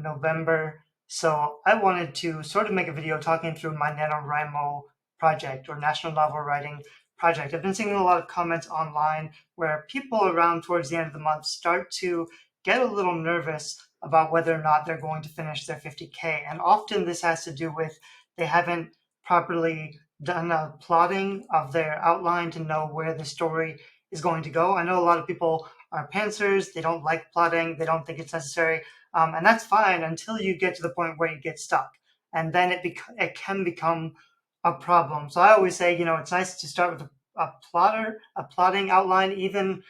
November. So I wanted to sort of make a video talking through my Nanowrimo project or National Novel Writing project. I've been seeing a lot of comments online where people around towards the end of the month start to get a little nervous about whether or not they're going to finish their 50K. And often this has to do with they haven't properly done a plotting of their outline to know where the story is going to go. I know a lot of people are pantsers, they don't like plotting, they don't think it's necessary, and that's fine until you get to the point where you get stuck, and then it can become a problem. So I always say, it's nice to start with a plotting outline, even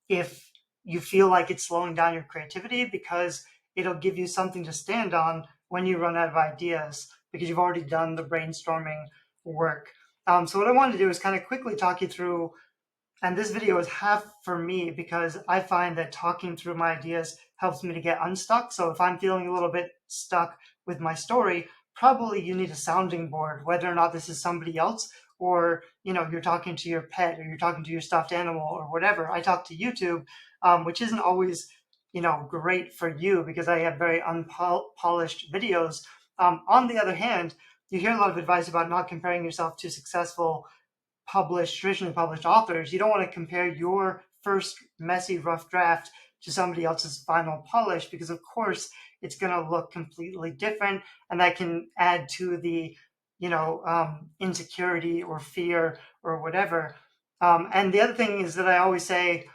if you feel like it's slowing down your creativity, because it'll give you something to stand on when you run out of ideas, because you've already done the brainstorming work. So what I wanted to do is kind of quickly talk you through, and this video is half for me because I find that talking through my ideas helps me to get unstuck. So if I'm feeling a little bit stuck with my story, probably you need a sounding board, whether or not this is somebody else, or you're talking to your pet, or you're talking to your stuffed animal, or whatever. I talk to YouTube, which isn't always great for you because I have very unpolished videos. On the other hand, you hear a lot of advice about not comparing yourself to successful traditionally published authors. You don't want to compare your first messy rough draft to somebody else's final polish, because of course it's going to look completely different, and that can add to the insecurity or fear or whatever. And the other thing is that I always say,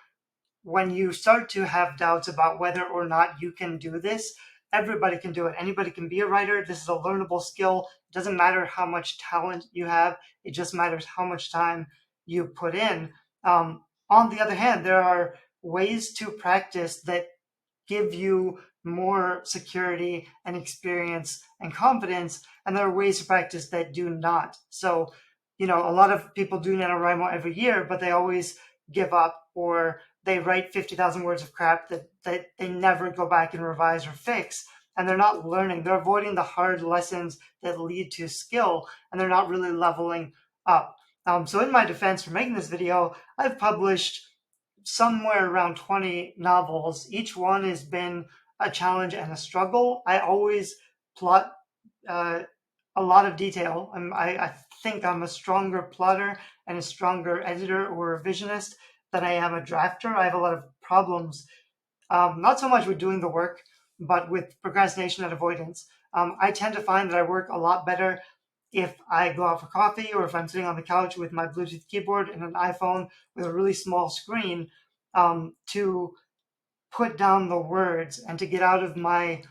when you start to have doubts about whether or not you can do this, everybody can do it. Anybody can be a writer. This is a learnable skill. It doesn't matter how much talent you have. It just matters how much time you put in. On the other hand, there are ways to practice that give you more security and experience and confidence, and there are ways to practice that do not. So, a lot of people do NaNoWriMo every year, but they always give up, or they write 50,000 words of crap that they never go back and revise or fix, and they're not learning. They're avoiding the hard lessons that lead to skill, and they're not really leveling up. So in my defense for making this video, I've published somewhere around 20 novels. Each one has been a challenge and a struggle. I always plot a lot of detail. I think I'm a stronger plotter and a stronger editor or revisionist than I am a drafter. I have a lot of problems, not so much with doing the work, but with procrastination and avoidance. I tend to find that I work a lot better if I go out for coffee, or if I'm sitting on the couch with my Bluetooth keyboard and an iPhone with a really small screen, to put down the words and to get out of my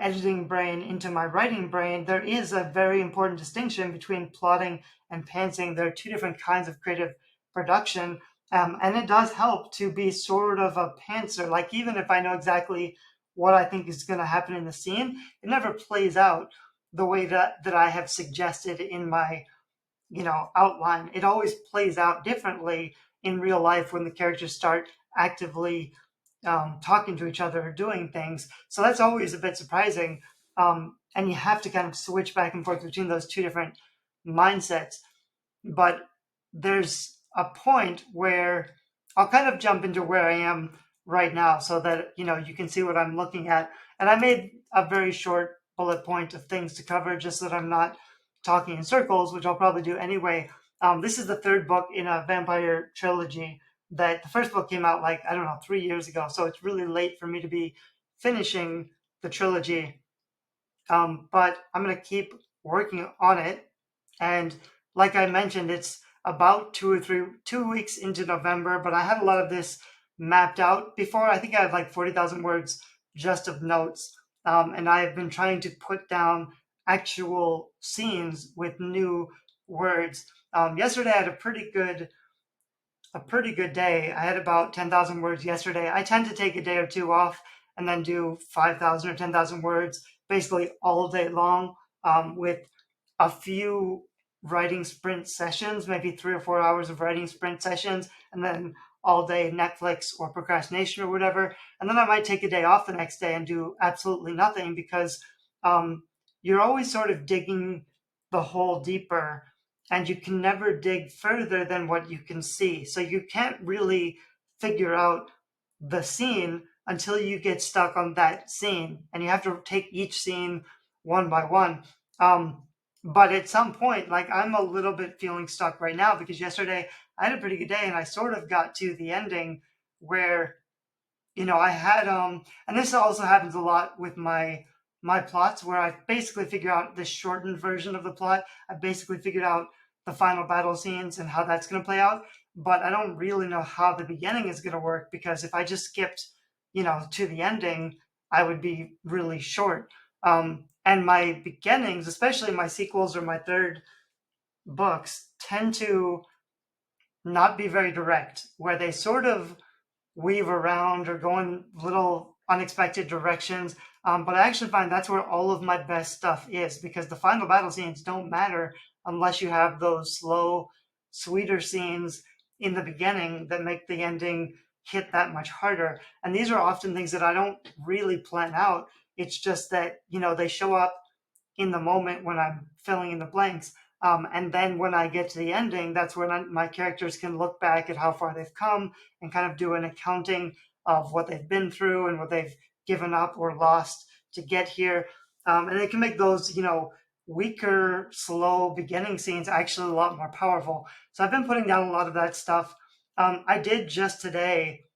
editing brain into my writing brain. There is a very important distinction between plotting and pantsing. There are two different kinds of creative production, and it does help to be sort of a pantser. Like, even if I know exactly what I think is going to happen in the scene, it never plays out the way that I have suggested in my outline. It always plays out differently in real life when the characters start actively talking to each other or doing things. So that's always a bit surprising. And you have to kind of switch back and forth between those two different mindsets. But there's a point where I'll kind of jump into where I am right now so that you can see what I'm looking at. And I made a very short bullet point of things to cover just so that I'm not talking in circles, which I'll probably do anyway. This is the third book in a vampire trilogy. That the first book came out 3 years ago, so it's really late for me to be finishing the trilogy. But I'm going to keep working on it. And like I mentioned, it's about 2 weeks into November, but I had a lot of this mapped out before. I think I had 40,000 words just of notes. And I have been trying to put down actual scenes with new words. Yesterday I had a pretty good day. I had about 10,000 words yesterday. I tend to take a day or two off and then do 5,000 or 10,000 words basically all day long, with a few writing sprint sessions, maybe 3 or 4 hours of writing sprint sessions, and then all day Netflix or procrastination or whatever. And then I might take a day off the next day and do absolutely nothing, because you're always sort of digging the hole deeper, and you can never dig further than what you can see. So you can't really figure out the scene until you get stuck on that scene, and you have to take each scene one by one. But at some point, like I'm a little bit feeling stuck right now because yesterday I had a pretty good day and I sort of got to the ending where I had and this also happens a lot with my plots where I basically figure out the shortened version of the plot. I basically figured out the final battle scenes and how that's going to play out, but I don't really know how the beginning is going to work because if I just skipped, to the ending, I would be really short. And my beginnings, especially my sequels or my third books, tend to not be very direct, where they sort of weave around or go in little unexpected directions. But I actually find that's where all of my best stuff is because the final battle scenes don't matter unless you have those slow, sweeter scenes in the beginning that make the ending hit that much harder. And these are often things that I don't really plan out. It's just that, they show up in the moment when I'm filling in the blanks. And then when I get to the ending, that's when my characters can look back at how far they've come and kind of do an accounting of what they've been through and what they've given up or lost to get here. And it can make those, weaker, slow beginning scenes actually a lot more powerful. So I've been putting down a lot of that stuff. I did just today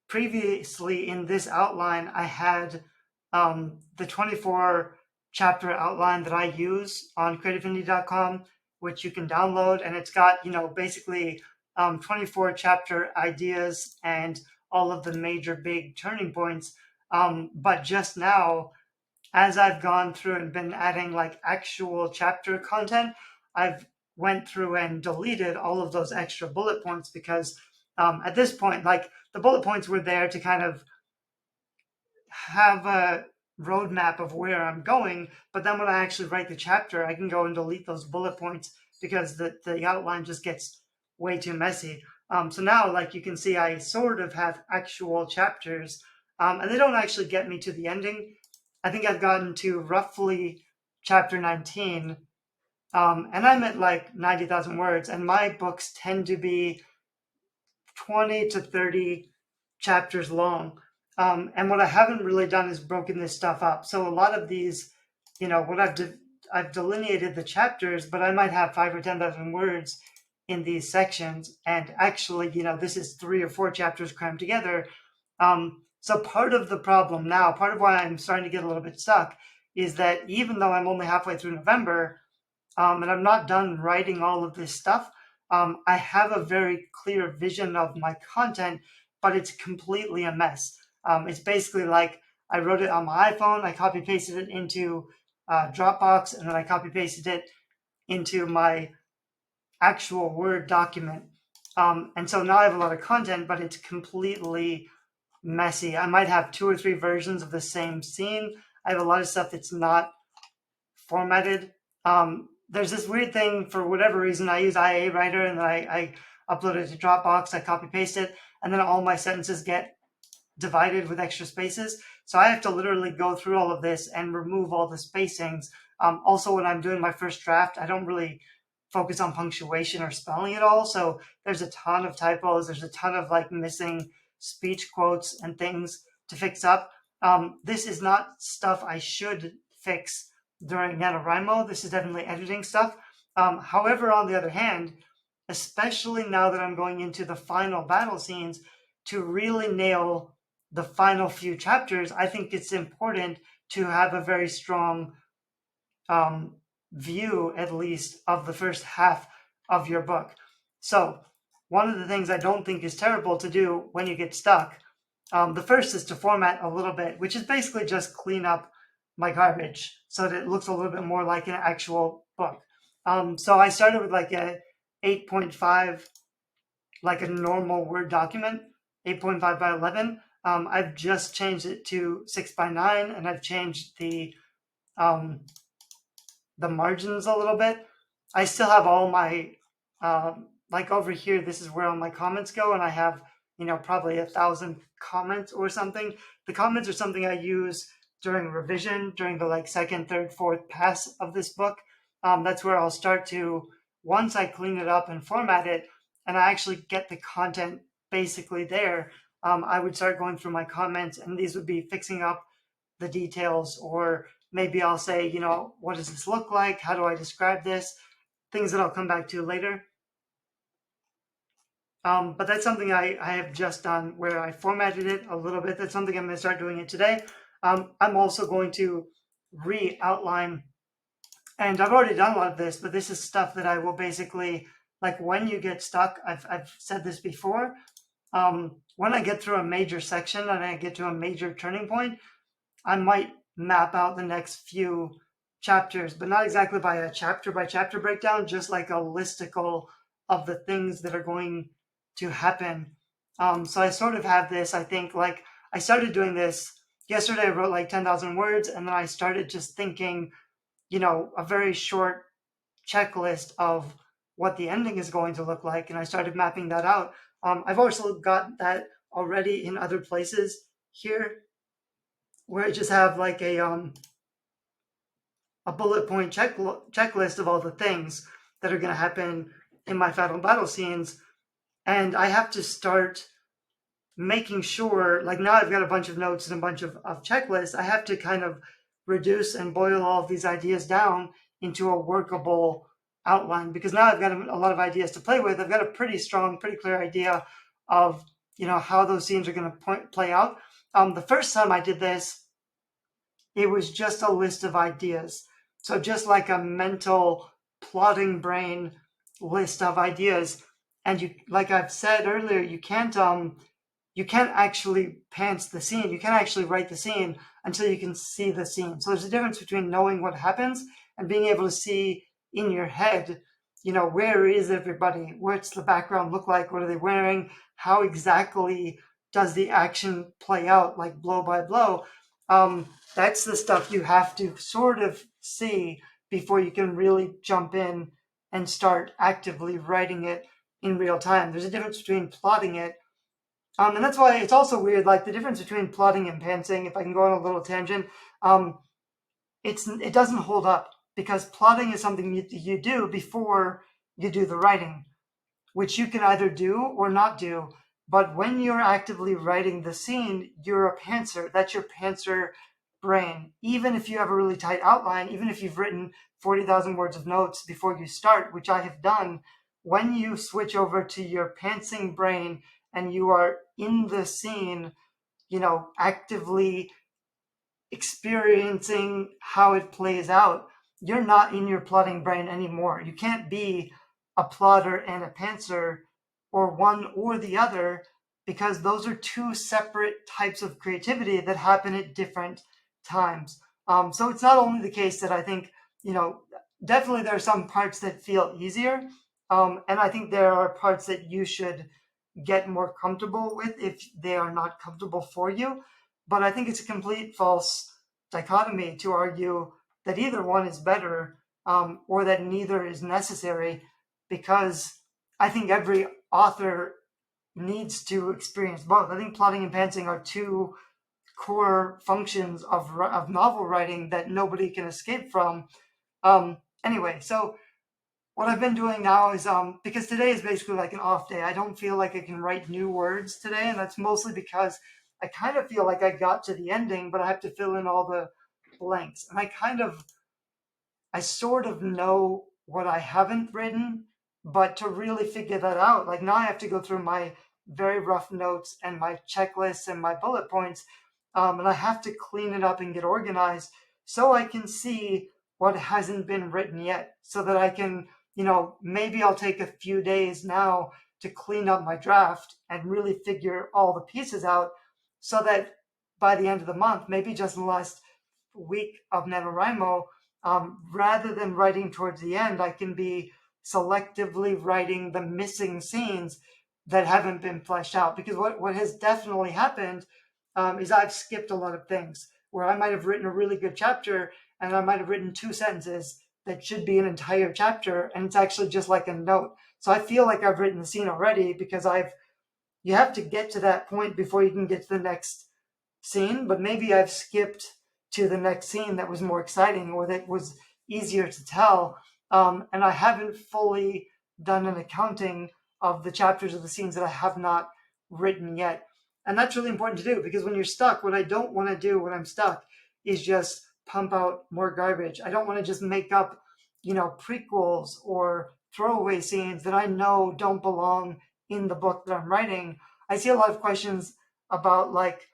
previously in this outline, I had the 24 chapter outline that I use on creativeindie.com, which you can download. And it's got, basically 24 chapter ideas and all of the major big turning points. But just now, as I've gone through and been adding like actual chapter content, I've went through and deleted all of those extra bullet points because at this point, like the bullet points were there to kind of have a roadmap of where I'm going. But then when I actually write the chapter, I can go and delete those bullet points because the outline just gets way too messy. So now, like you can see, I sort of have actual chapters, and they don't actually get me to the ending. I think I've gotten to roughly chapter 19, and I'm at like 90,000 words, and my books tend to be 20 to 30 chapters long. And what I haven't really done is broken this stuff up. So a lot of these, what I've delineated the chapters, but I might have 5 or 10,000 words in these sections. And actually, this is 3 or 4 chapters crammed together. So part of the problem now, part of why I'm starting to get a little bit stuck, is that even though I'm only halfway through November, and I'm not done writing all of this stuff, I have a very clear vision of my content, but it's completely a mess. It's basically like I wrote it on my iPhone, I copy pasted it into Dropbox, and then I copy pasted it into my actual Word document. And so now I have a lot of content, but it's completely messy. I might have 2 or 3 versions of the same scene. I have a lot of stuff that's not formatted. There's this weird thing, for whatever reason, I use IA Writer and then I upload it to Dropbox, I copy paste it, and then all my sentences get divided with extra spaces. So I have to literally go through all of this and remove all the spacings. Also, when I'm doing my first draft, I don't really focus on punctuation or spelling at all. So there's a ton of typos. There's a ton of like missing speech quotes and things to fix up. This is not stuff I should fix during Nanowrimo. This is definitely editing stuff. However, on the other hand, especially now that I'm going into the final battle scenes, to really nail the final few chapters, I think it's important to have a very strong view, at least, of the first half of your book. So one of the things I don't think is terrible to do when you get stuck, the first is to format a little bit, which is basically just clean up my garbage so that it looks a little bit more like an actual book. So I started with like a 8.5, like a normal Word document, 8.5 by 11. I've just changed it to 6 by 9, and I've changed the margins a little bit. I still have all my, like over here, this is where all my comments go, and I have, probably 1,000 comments or something. The comments are something I use during revision, during the like second, third, fourth pass of this book. That's where I'll start to, once I clean it up and format it, and I actually get the content basically there, I would start going through my comments, and these would be fixing up the details, or maybe I'll say, what does this look like? How do I describe this? Things that I'll come back to later. But that's something I have just done where I formatted it a little bit. That's something I'm going to start doing it today. I'm also going to re-outline, and I've already done a lot of this, but this is stuff that I will basically, like when you get stuck, I've said this before, when I get through a major section and I get to a major turning point, I might map out the next few chapters, but not exactly by a chapter by chapter breakdown, just like a listicle of the things that are going to happen. So I sort of have this, I think, like I started doing this yesterday. I wrote like 10,000 words, and then I started just thinking, a very short checklist of what the ending is going to look like, and I started mapping that out. I've also got that already in other places here, where I just have like a bullet point checklist of all the things that are going to happen in my final battle scenes, and I have to start making sure, like now I've got a bunch of notes and a bunch of checklists. I have to kind of reduce and boil all of these ideas down into a workable outline, because now I've got a lot of ideas to play with. I've got a pretty strong, pretty clear idea of how those scenes are going to play out. The first time I did this, it was just a list of ideas. So just like a mental plotting brain list of ideas. And you, like I've said earlier, you can't actually pants the scene. You can't actually write the scene until you can see the scene. So there's a difference between knowing what happens and being able to see in your head, where is everybody? What's the background look like? What are they wearing? How exactly does the action play out, like blow by blow? That's the stuff you have to sort of see before you can really jump in and start actively writing it in real time. There's a difference between plotting it. And that's why it's also weird, like the difference between plotting and pantsing, if I can go on a little tangent, it doesn't hold up, because plotting is something you do before you do the writing, which you can either do or not do. But when you're actively writing the scene, you're a pantser. That's your pantser brain. Even if you have a really tight outline, even if you've written 40,000 words of notes before you start, which I have done, when you switch over to your pantsing brain and you are in the scene, actively experiencing how it plays out, you're not in your plotting brain anymore. You can't be a plotter and a pantser, or one or the other, because those are two separate types of creativity that happen at different times. So it's not only the case that I think, definitely there are some parts that feel easier, and I think there are parts that you should get more comfortable with if they are not comfortable for you. But I think it's a complete false dichotomy to argue that either one is better, or that neither is necessary, because I think every author needs to experience both. I think plotting and pantsing are two core functions of novel writing that nobody can escape from. Anyway, so what I've been doing now is, because today is basically like an off day, I don't feel like I can write new words today, and that's mostly because I kind of feel like I got to the ending, but I have to fill in all the blanks. And I sort of know what I haven't written, but to really figure that out, like now I have to go through my very rough notes and my checklists and my bullet points, and I have to clean it up and get organized so I can see what hasn't been written yet, so that I can, maybe I'll take a few days now to clean up my draft and really figure all the pieces out, so that by the end of the month, maybe just in the last week of Nanowrimo, rather than writing towards the end, I can be selectively writing the missing scenes that haven't been fleshed out. Because what has definitely happened, is I've skipped a lot of things where I might have written a really good chapter and I might have written 2 sentences that should be an entire chapter, and it's actually just like a note. So I feel like I've written the scene already, because you have to get to that point before you can get to the next scene, but maybe I've skipped to the next scene that was more exciting or that was easier to tell, and I haven't fully done an accounting of the chapters of the scenes that I have not written yet. And that's really important to do, because when you're stuck, what I don't want to do when I'm stuck is just pump out more garbage. I don't want to just make up, prequels or throwaway scenes that I know don't belong in the book that I'm writing. I see a lot of questions about like,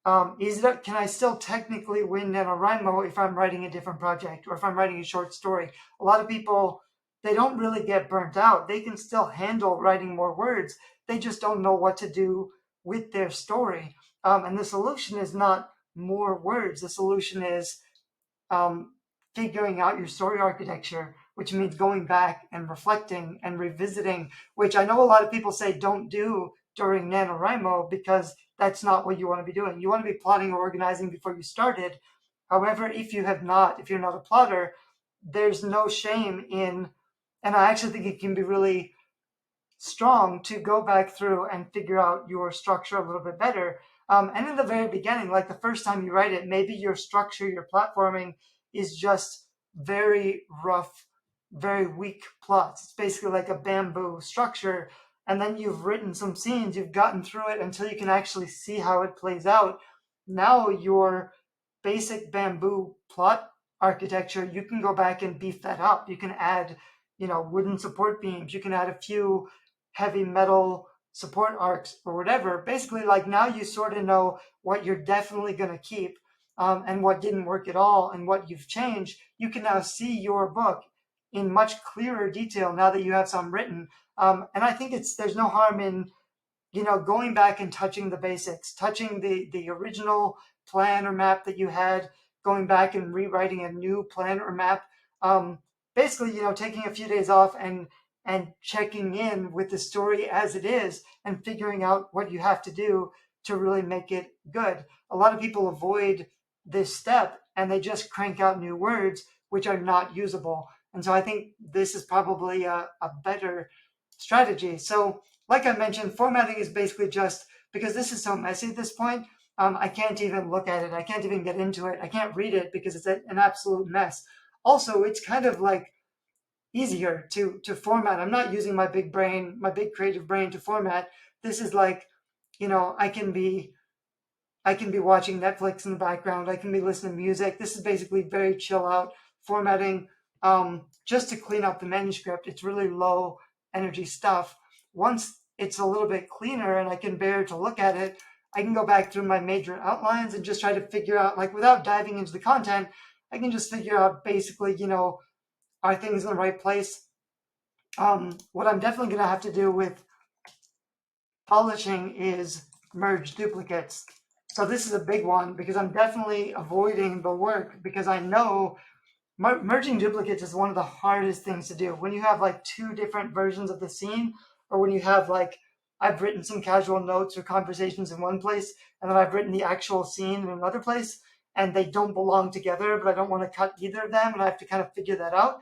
can I still technically win Nanowrimo if I'm writing a different project or if I'm writing a short story? A lot of people, they don't really get burnt out. They can still handle writing more words. They just don't know what to do with their story. And the solution is not more words. The solution is um, figuring out your story architecture, which means going back and reflecting and revisiting, which I know a lot of people say don't do during NaNoWriMo because that's not what you want to be doing. You want to be plotting or organizing before you started. However, if you're not a plotter, there's no shame in, and I actually think it can be really strong to go back through and figure out your structure a little bit better. And in the very beginning, like the first time you write it, maybe your structure, your platforming is just very rough, very weak plots. It's basically like a bamboo structure. And then you've written some scenes, you've gotten through it until you can actually see how it plays out. Now your basic bamboo plot architecture, you can go back and beef that up. You can add, wooden support beams. You can add a few heavy metal support arcs or whatever. Basically, like now you sort of know what you're definitely going to keep, and what didn't work at all and what you've changed. You can now see your book in much clearer detail now that you have some written. And I think there's no harm in going back and touching the basics, touching the original plan or map that you had, going back and rewriting a new plan or map. Basically, taking a few days off and checking in with the story as it is and figuring out what you have to do to really make it good. A lot of people avoid this step and they just crank out new words which are not usable. And so I think this is probably a better strategy. So like I mentioned, formatting is basically just, because this is so messy at this point, I can't even look at it. I can't even get into it. I can't read it because it's an absolute mess. Also, it's kind of like easier to format. I'm not using my big brain, my big creative brain to format. This is like, I can be watching Netflix in the background. I can be listening to music. This is basically very chill out formatting, just to clean up the manuscript. It's really low energy stuff. Once it's a little bit cleaner and I can bear to look at it, I can go back through my major outlines and just try to figure out, like without diving into the content, I can just figure out basically, are things in the right place? What I'm definitely going to have to do with publishing is merge duplicates. So this is a big one because I'm definitely avoiding the work, because I know merging duplicates is one of the hardest things to do. When you have like two different versions of the scene, or when you have like, I've written some casual notes or conversations in one place, and then I've written the actual scene in another place, and they don't belong together, but I don't want to cut either of them, and I have to kind of figure that out.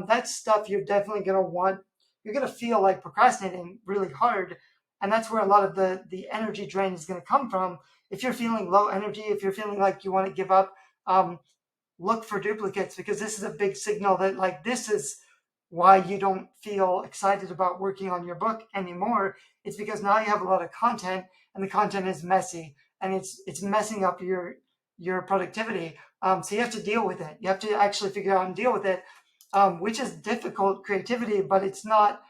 That's stuff you're definitely going to want. You're going to feel like procrastinating really hard, and that's where a lot of the energy drain is going to come from. If you're feeling low energy, if you're feeling like you want to give up, look for duplicates, because this is a big signal that like this is why you don't feel excited about working on your book anymore. It's because now you have a lot of content and the content is messy and it's messing up your productivity. So you have to deal with it. You have to actually figure out and deal with it, which is difficult creativity, but it's not,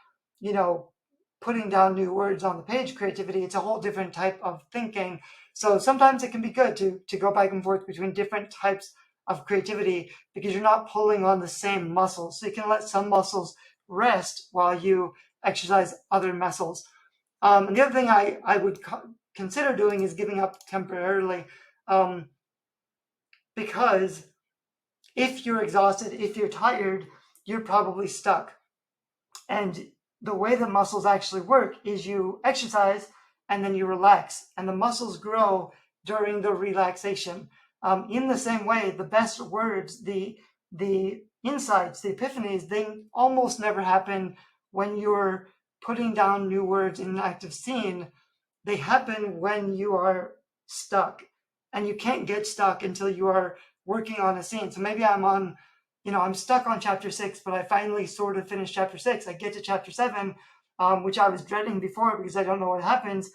putting down new words on the page creativity. It's a whole different type of thinking. So sometimes it can be good to go back and forth between different types of creativity, because you're not pulling on the same muscles. So you can let some muscles rest while you exercise other muscles. And the other thing I would consider doing is giving up temporarily, because if you're exhausted, if you're tired, you're probably stuck. And the way the muscles actually work is you exercise and then you relax, and the muscles grow during the relaxation. In the same way, the best words, the insights, the epiphanies, they almost never happen when you're putting down new words in an active scene. They happen when you are stuck, and you can't get stuck until you are working on a scene. So maybe I'm stuck on chapter 6, but I finally sort of finished chapter 6. I get to chapter 7, which I was dreading before because I don't know what happens.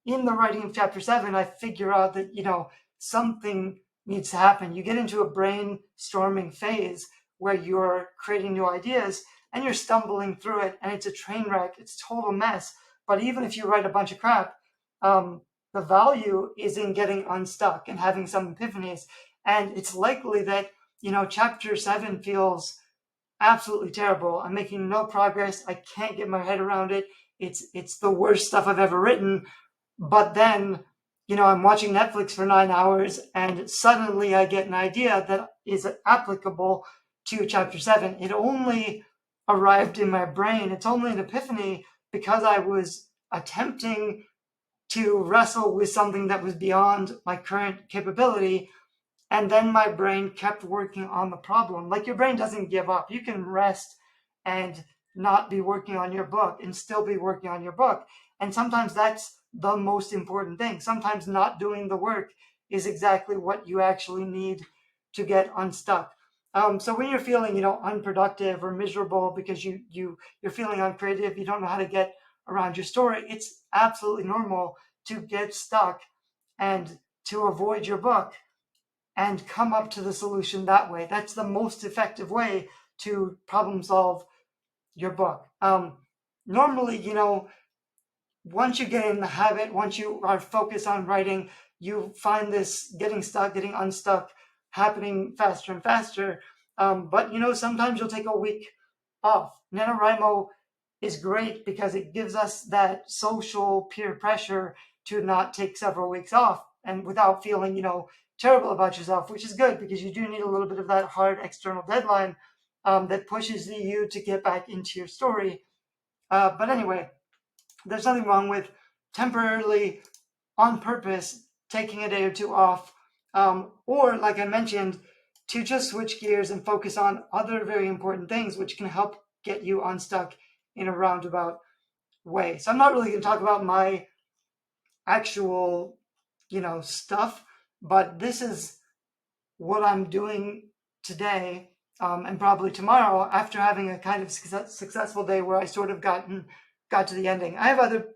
in the writing of chapter 7, I figure out that, something needs to happen. You get into a brainstorming phase where you're creating new ideas and you're stumbling through it, and it's a train wreck. It's a total mess. But even if you write a bunch of crap, the value is in getting unstuck and having some epiphanies. And it's likely that, chapter 7 feels absolutely terrible. I'm making no progress. I can't get my head around it. It's the worst stuff I've ever written. But then, I'm watching Netflix for 9 hours and suddenly I get an idea that is applicable to chapter 7. It only arrived in my brain. It's only an epiphany because I was attempting to wrestle with something that was beyond my current capability. And then my brain kept working on the problem. Like, your brain doesn't give up. You can rest and not be working on your book and still be working on your book. And sometimes that's the most important thing. Sometimes not doing the work is exactly what you actually need to get unstuck. So when you're feeling, unproductive or miserable because you're feeling uncreative, you don't know how to get around your story, it's absolutely normal to get stuck and to avoid your book and come up to the solution that way. That's the most effective way to problem solve your book. Normally, once you get in the habit, once you are focused on writing, you find this getting stuck, getting unstuck happening faster and faster. But, sometimes you'll take a week off. Nanowrimo is great because it gives us that social peer pressure to not take several weeks off and without feeling, terrible about yourself, which is good because you do need a little bit of that hard external deadline that pushes you to get back into your story. But anyway, there's nothing wrong with temporarily, on purpose, taking a day or two off, or, like I mentioned, to just switch gears and focus on other very important things which can help get you unstuck in a roundabout way. So I'm not really going to talk about my actual, stuff, but this is what I'm doing today, and probably tomorrow, after having a kind of successful day where I sort of got to the ending. I have other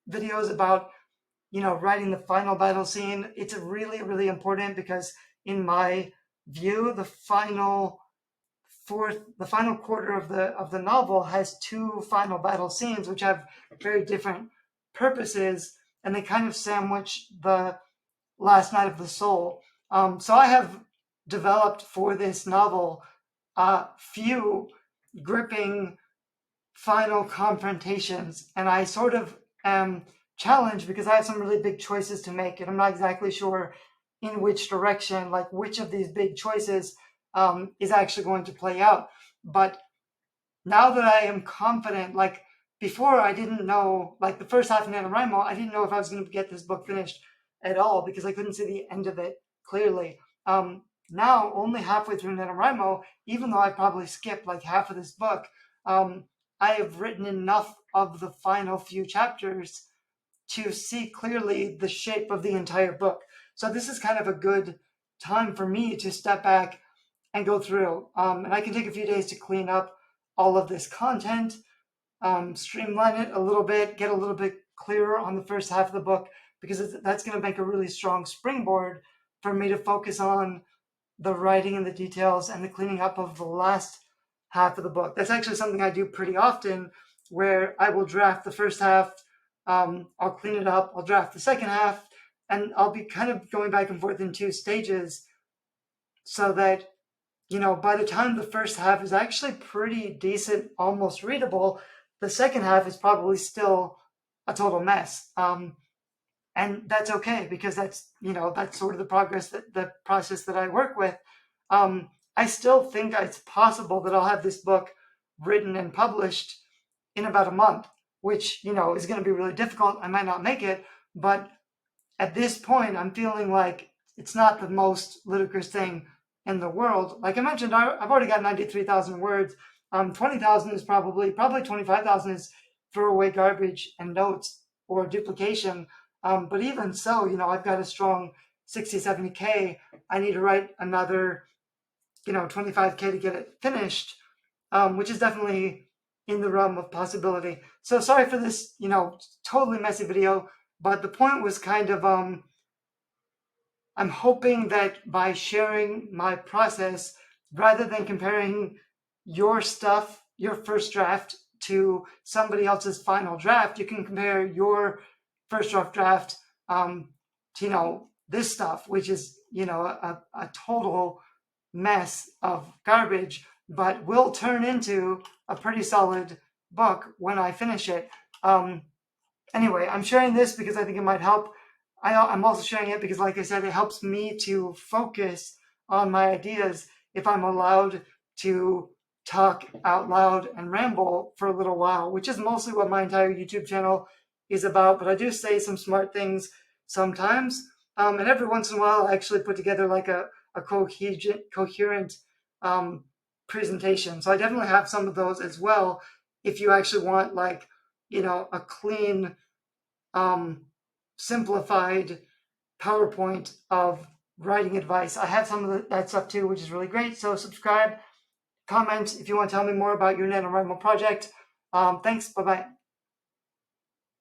videos about, writing the final battle scene. It's really, really important because, in my view, the final quarter of the novel has two final battle scenes, which have very different purposes, and they kind of sandwich the last night of the soul. So I have developed for this novel a few gripping final confrontations, and I sort of am challenged because I have some really big choices to make, and I'm not exactly sure in which direction, like which of these big choices is actually going to play out. But now that I am confident, like before I didn't know, like the first half of Nanowrimo, I didn't know if I was going to get this book finished at all because I couldn't see the end of it clearly. Now, only halfway through Nanowrimo, even though I probably skipped like half of this book, I have written enough of the final few chapters to see clearly the shape of the entire book. So this is kind of a good time for me to step back and go through. And I can take a few days to clean up all of this content, streamline it a little bit, get a little bit clearer on the first half of the book, because that's going to make a really strong springboard for me to focus on the writing and the details and the cleaning up of the last half of the book. That's actually something I do pretty often, where I will draft the first half, I'll clean it up, I'll draft the second half, and I'll be kind of going back and forth in two stages so that, by the time the first half is actually pretty decent, almost readable, the second half is probably still a total mess. And that's okay, because that's sort of the process that I work with. I still think it's possible that I'll have this book written and published in about a month, which, is going to be really difficult. I might not make it, but at this point, I'm feeling like it's not the most ludicrous thing in the world. Like I mentioned, I've already got 93,000 words. 20,000 is probably 25,000 is throwaway garbage and notes or duplication. But even so, I've got a strong 60, 70K. I need to write another, 25K to get it finished, which is definitely in the realm of possibility. So sorry for this, totally messy video, But the point was kind of I'm hoping that by sharing my process, rather than comparing your stuff, your first draft, to somebody else's final draft, you can compare your first draft to this stuff, which is a total mess of garbage, but will turn into a pretty solid book when I finish it. Anyway, I'm sharing this because I think it might help. I'm also sharing it because, like I said, it helps me to focus on my ideas if I'm allowed to talk out loud and ramble for a little while, which is mostly what my entire YouTube channel is about. But I do say some smart things sometimes. And every once in a while, I actually put together like a coherent presentation. So I definitely have some of those as well. If you actually want like, a clean, simplified PowerPoint of writing advice, I have some of that stuff too, which is really great. So subscribe, comment if you want to tell me more about your NaNoWrimo project. Thanks. Bye-bye.